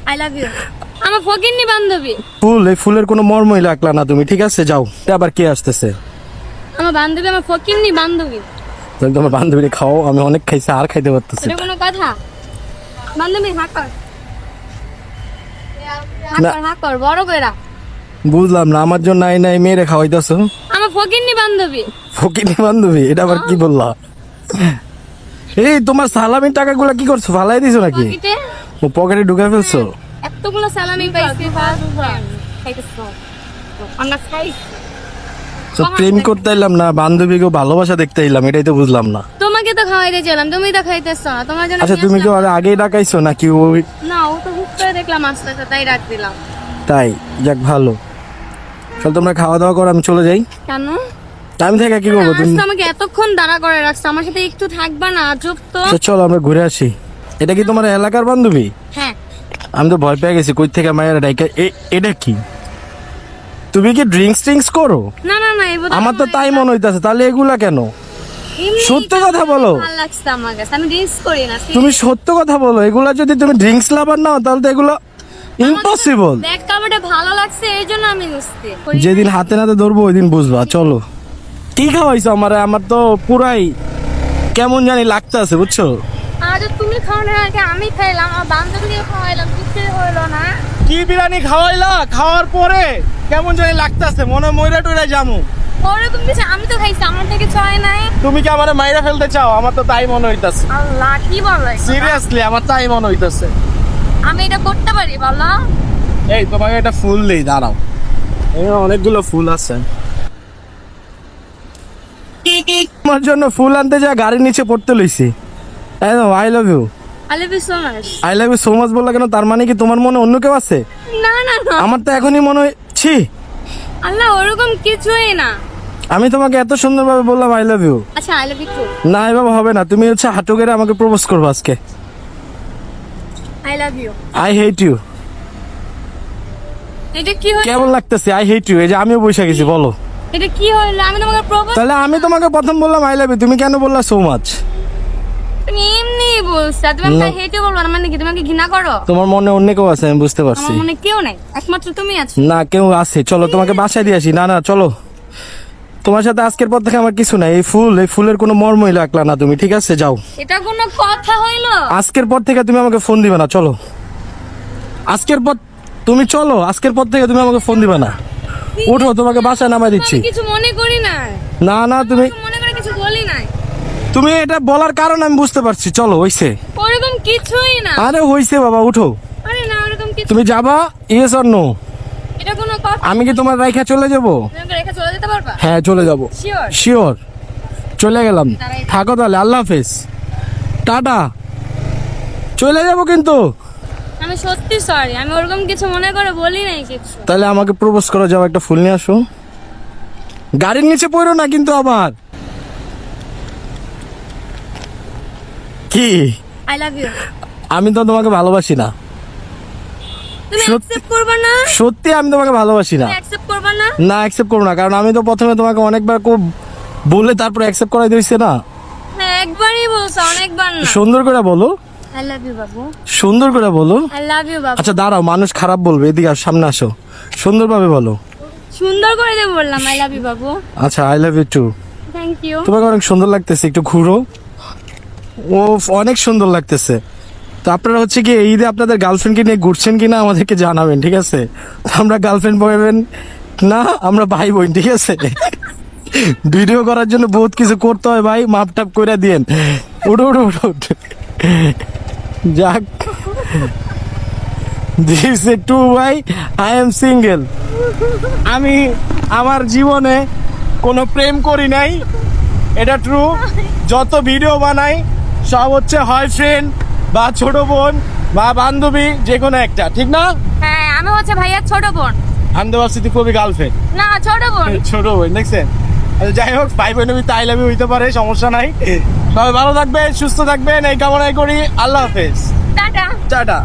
I love you. আমার ফকিন্নি বান্ধবী। ফুল, এই ফুলের কোনো মর্মই রাখলা না তুমি, ঠিক আছে যাও। আবার কে আসতেছে? আমার বান্ধবী, আমার ফকিন্নি বান্ধবী। তুমি তোমার বান্ধবীকে খাও, আমি অনেক খাইছি আর খাইতে পারতেছি। এটা কোনো কথা? বান্ধবী হাঁকর না। হাঁকর বড় কইরা। বুঝলাম না, আমার জন্য নাই নাই মেয়েরে খাওয়াইতেছো। আমার ফকিন্নি বান্ধবী। ফকিনি বান্ধবী, এটা আবার কি বললা? এই তোমার সালামির টাকাগুলো কি করছো, ফালাই দিছো নাকি? পকেটে ও পকেটে ঢুকাই ফেলছো? এতগুলো সালামি পাইছি, খাইতেছো আমরা খাই। তো প্রেম করতে এলাম না, বান্ধবীকে ভালোবাসা দেখতে এলাম, এটাই তো বুঝলাম না। তোমাকে তো খাওয়াইতে চাইলাম, তুমি তো খাইতেছো না। তোমার জন্য আচ্ছা নিয়ে তুমি কি আসলাম। ওরে আগেই ডাকাইছো নাকি ওই? না, ও তো হুট করে দেখলাম আসতেছে, তাই ডাক দিলাম। তাই? যাক ভালো। চল তোমরা খাওয়া দাওয়া করো, আমি চলে যাই। কেন? আমি থেকে কি করবো তুমি? আজকে আমাকে এতক্ষণ দাঁড়া করে রাখছো, আমার সাথে একটু থাকবা না? আজব তো। আচ্ছা, চলো আমরা ঘুরে আসি। এটা কি তোমার এলাকার বান্ধবী? হ্যাঁ। আমি তো ভয় পেয়ে গেছি, কই থেকে মায়ের ডাইকা। এটা কি? তুমি কি ড্রিঙ্কস করো? না না না, এই বোধহয় আমার তো তাই মনে হইতাছে। তাহলে এগুলা কেন? এমনি সত্য কথা বলো। ভালো লাগছে আমার কাছে, আমি ড্রিঙ্কস করি না। তুমি সত্য কথা বলো, এগুলা যদি তুমি ড্রিঙ্কস লাভার নাও তাহলে তো এগুলো ইম্পসিবল। দেখ কাপড়টা ভালো লাগছে, এই জন্য আমি নুসতে যেদিন হাতে নাতে ধরবো ওই দিন বুঝবা। চলো। কি খাওয়াইছো আমার? আমার তো পুরাই কেমন জানি লাগতেছে, বুঝছো? আজ তুমি খাওয়ানোর আগে আমি খাইলাম, আমার বান্ধবীকে খাওয়াইলাম, কিছু হইলো না। কি বিরিয়ানি খাওয়াইলা? খাওয়ার পরে কেমন জানি লাগতেছে, মনে ময়রা টয়রা জামু। ওরকম কিছু আমি তো খাইছি, আমার থেকে ছয় নাই। তুমি কি আমারে মাইরা ফেলতে চাও? আমার তো তাই মনে হইতাছে। আল্লাহ, কি বলে? সিরিয়াসলি আমার তাই মনে হইতাছে। আমি এটা করতে পারি বলো? এই তোমাকে একটা ফুল দেই, দাঁড়াও। এখানে অনেকগুলো ফুল আছে। তোমার জন্য ফুল আনতে যা গাড়ির নিচে পড়তে লইছি। I love you. I love you so much. I love you so much বললা কেন? তার মানে কি তোমার মনে অন্য কেউ আছে? না না না, আমার তো এখনই মনে হয় ছি। আল্লাহ ওরকম কিছুই না। আমি তোমাকে এত সুন্দরভাবে বললাম আই লাভ ইউ। আচ্ছা, আই লাভ ইউ টু। না এভাবে হবে না, তুমি হচ্ছে হাঁটু গেড়ে আমাকে প্রপোজ করবে আজকে। I love you. I hate you. এটা কি হলো? কেমন লাগতেছে আই হেট ইউ? এই যে আমিও বসে গেছি, বলো। এটা কি হলো? আমি তোমাকে প্রপোজ। তাহলে আমি তোমাকে প্রথম বললাম আই লাভ ইউ, তুমি কেন বললা সো মাচ? তুমি এমনি বলছো, তুমি আমাকে হেটে বলবো না মানে কি? তুমি আমাকে ঘৃণা করো? তোমার মনে অন্য কেউ আছে, আমি বুঝতে পারছি। আমার মনে কেউ নাই, একমাত্র তুমি আছো। না কেউ আছে, চলো তোমাকে বাসায় দিয়ে আসি। না না চলো, তোমার সাথে আজকের পর থেকে আমার কিছু নাই। এই ফুলের কোনো মর্মই রাখলা না তুমি, ঠিক আছে যাও। এটা কোনো কথা হইলো? আজকের পর থেকে তুমি আমাকে ফোন দিবে না, চলো। আজকের পর তুমি চলো, আজকের পর থেকে তুমি আমাকে ফোন দিবে না। উঠো, তোমাকে বাসায় নামাই দিচ্ছি। আমি কিছু মনে করি না। না না তুমি মনে করে কিছু বলি নাই। তুমি এটা বলার কারণ আমি বুঝতে পারছি। চলো হইছে। ওরকম কিছুই না। আরে হইছে বাবা, উঠো। আরে না, ওরকম কিছু। তুমি যাবা? Yes or no? এটা কোনো কথা? আমি কি তোমার রাইখা চলে যাব? তুমি আমাকে রেখে চলে যেতে পারবা? হ্যাঁ চলে যাব। শিওর? শিওর। চলে গেলাম। থাকো তাহলে, আল্লাহ হাফেজ, টাটা। চলে যাব কিন্তু। আমি সত্যি সরি, আমি ওরকম কিছু মনে করে বলি নাই কিছু। তাহলে আমাকে প্রপোজ করে যাও, একটা ফুল নিয়ে আসো। গাড়ির নিচে পড়ো না কিন্তু আবার। কি? I love you. আমি তো তোমাকে ভালোবাসি না। তুমি সত্যি- অ্যাকসেপ্ট করবে না? সত্যি আমি তোমাকে ভালোবাসি না। তুমি অ্যাকসেপ্ট করবে না? না অ্যাকসেপ্ট করবো না, কারণ আমি তো প্রথমে তোমাকে অনেকবার বলে তারপর অ্যাকসেপ্ট করাই দিয়েছে না। হ্যাঁ, একবারই বলছো, অনেকবার না। সুন্দর করে বলো, আই লাভ ইউ বাবু। সুন্দর করে বলো। আই লাভ ইউ বাবু। আচ্ছা দাঁড়াও, মানুষ খারাপ বলবে, এদিকে আসো, সামনে আসো। সুন্দরভাবে বলো। সুন্দর করে দিয়ে বললাম আই লাভ ইউ বাবু। আচ্ছা I love you too. Thank you. তোমাকে অনেক সুন্দর লাগতেছে, একটু ঘুরো। ও অনেক সুন্দর লাগতেছে। তো আপনারা হচ্ছে কি এই ঈদে আপনাদের গার্লফ্রেন্ডকে নিয়ে ঘুরছেন কিনা আমাদেরকে জানাবেন, ঠিক আছে? তো আমরা গার্লফ্রেন্ড বয়ফ্রেন্ড না, আমরা ভাই বোন, ঠিক আছে? ভিডিও করার জন্য বহুত কিছু করতে হয় ভাই, মাপ টাপ করে দিয়েন। উঠো উঠো উঠো উঠো। যাক, দিস এ টু ভাই, আই এম সিঙ্গেল। আমি আমার জীবনে কোনো প্রেম করি নাই, এটা ট্রু। যত ভিডিও বানাই সব হচ্ছে হয় ফ্রেন্ড বা ছোট বোন বা বান্ধবী, যে কোনো একটা, ঠিক না? হ্যাঁ, আমি হচ্ছে ভাইয়ার ছোট বোন। আমি তো ভাবছি তুই কবি গার্লফ্রেন্ড। না, ছোট বোন। ছোট বোন, দেখছেন? আচ্ছা যাই হোক, ভাই বোন আমি তাই লাভি হইতে পারে, সমস্যা নাই। সবাই ভালো থাকবেন, সুস্থ থাকবেন, এই কামনাই করি। আল্লাহ হাফেজ, টাটা। টাটা।